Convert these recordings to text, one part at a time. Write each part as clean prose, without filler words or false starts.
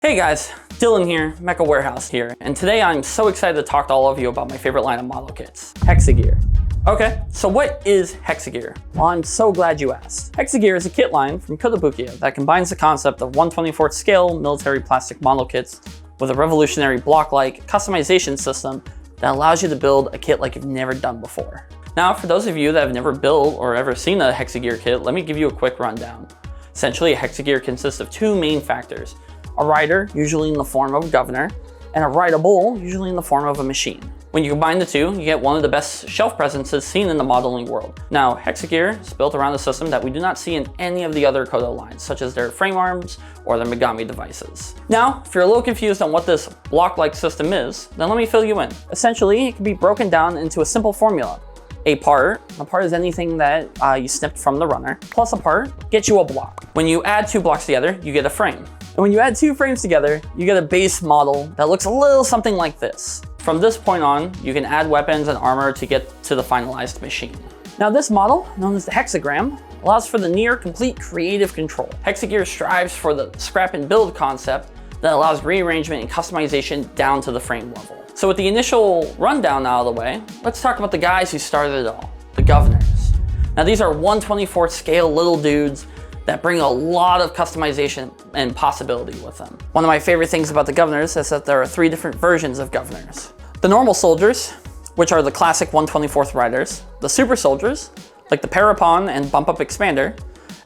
Hey guys, Dylan here, Mecha Warehouse here, and today I'm so excited to talk to all of you about my favorite line of model kits, Hexa gear. Okay, so what is Hexa gear? Well, I'm so glad you asked. Hexa gear is a kit line from Kotobukiya that combines the concept of 1/24th scale military plastic model kits with a revolutionary block-like customization system that allows you to build a kit like you've never done before. Now, for those of you that have never built or ever seen a Hexa gear kit, let me give you a quick rundown. Essentially, a Hexa gear consists of two main factors: a rider, usually in the form of a governor, and a rideable, usually in the form of a machine. When you combine the two, you get one of the best shelf presences seen in the modeling world. Now, Hexa gear is built around a system that we do not see in any of the other Koto lines, such as their frame arms or their Megami devices. Now, if you're a little confused on what this block-like system is, then let me fill you in. Essentially, it can be broken down into a simple formula. A part is anything that you snipped from the runner, plus a part gets you a block. When you add two blocks together, you get a frame. And when you add two frames together, you get a base model that looks a little something like this. From this point on, you can add weapons and armor to get to the finalized machine. Now this model, known as the hexagram, allows for the near complete creative control. Hexa gear strives for the scrap and build concept that allows rearrangement and customization down to the frame level. So with the initial rundown out of the way, let's talk about the guys who started it all, the governors. Now these are 1/24th scale little dudes that bring a lot of customization and possibility with them. One of my favorite things about the governors is that there are three different versions of governors. The normal soldiers, which are the classic 1/24th riders, the super soldiers, like the Parapon and Bump Up Expander,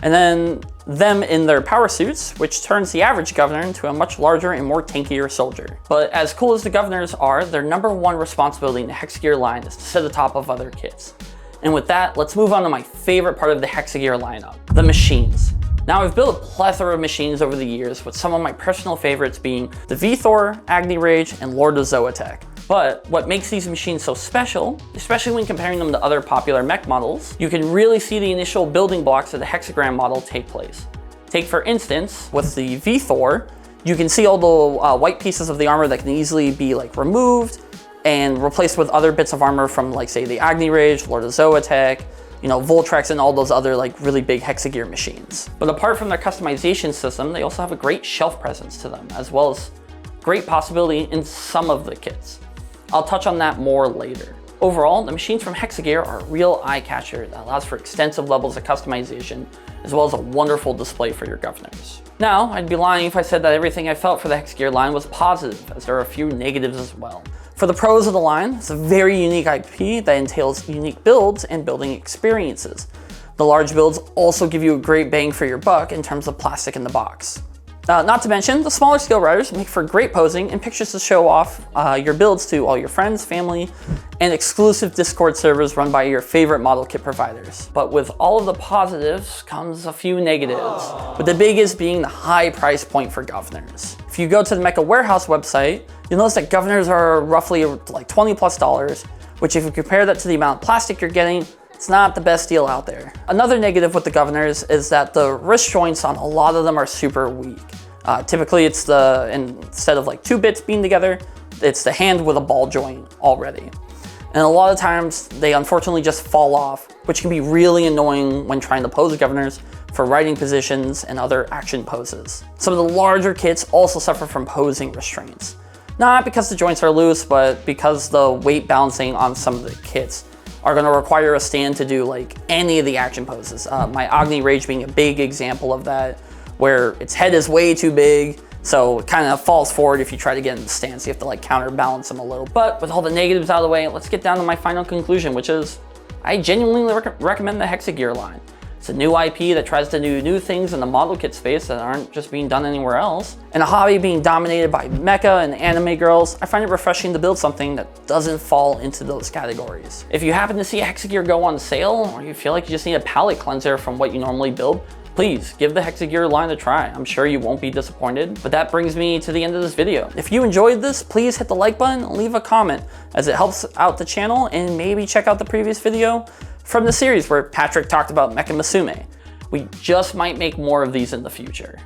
and then them in their power suits, which turns the average governor into a much larger and more tankier soldier. But as cool as the governors are, their number one responsibility in the Hexa gear line is to sit atop of other kits. And with that, let's move on to my favorite part of the Hexa gear lineup, the machines. Now, I've built a plethora of machines over the years, with some of my personal favorites being the Vthor, Agni Rage, and Lord of Zoetek. But what makes these machines so special, especially when comparing them to other popular mech models, you can really see the initial building blocks of the hexagram model take place. Take for instance, with the Vthor, you can see all the white pieces of the armor that can easily be removed and replaced with other bits of armor from say the Agni Rage, Lord of Zoetek, Voltrex, and all those other really big Hexa gear machines. But apart from their customization system, they also have a great shelf presence to them, as well as great possibility in some of the kits. I'll touch on that more later. Overall, the machines from Hexa gear are a real eye catcher that allows for extensive levels of customization, as well as a wonderful display for your governors. Now, I'd be lying if I said that everything I felt for the Hexa gear line was positive, as there are a few negatives as well. For the pros of the line, it's a very unique IP that entails unique builds and building experiences. The large builds also give you a great bang for your buck in terms of plastic in the box. Not to mention, the smaller scale riders make for great posing and pictures to show off your builds to all your friends, family, and exclusive Discord servers run by your favorite model kit providers. But with all of the positives comes a few negatives, with the biggest being the high price point for governors. If you go to the Mecha Warehouse website, you'll notice that governors are roughly $20+, which if you compare that to the amount of plastic you're getting, it's not the best deal out there. Another negative with the governors is that the wrist joints on a lot of them are super weak. Typically it's instead of 2 bits being together, it's the hand with a ball joint already. And a lot of times they unfortunately just fall off, which can be really annoying when trying to pose governors for riding positions and other action poses. Some of the larger kits also suffer from posing restraints. Not because the joints are loose, but because the weight balancing on some of the kits are going to require a stand to do any of the action poses. My Agni Rage being a big example of that, where its head is way too big, so it kind of falls forward if you try to get in the stance. You have to counterbalance them a little. But with all the negatives out of the way, let's get down to my final conclusion, which is I genuinely recommend the Hexa gear line. It's a new IP that tries to do new things in the model kit space that aren't just being done anywhere else. In a hobby being dominated by mecha and anime girls, I find it refreshing to build something that doesn't fall into those categories. If you happen to see a Hexa gear go on sale, or you feel like you just need a palette cleanser from what you normally build, please give the Hexa gear line a try. I'm sure you won't be disappointed. But that brings me to the end of this video. If you enjoyed this, please hit the like button and leave a comment, as it helps out the channel, and maybe check out the previous video from the series where Patrick talked about Mecha Musume. We just might make more of these in the future.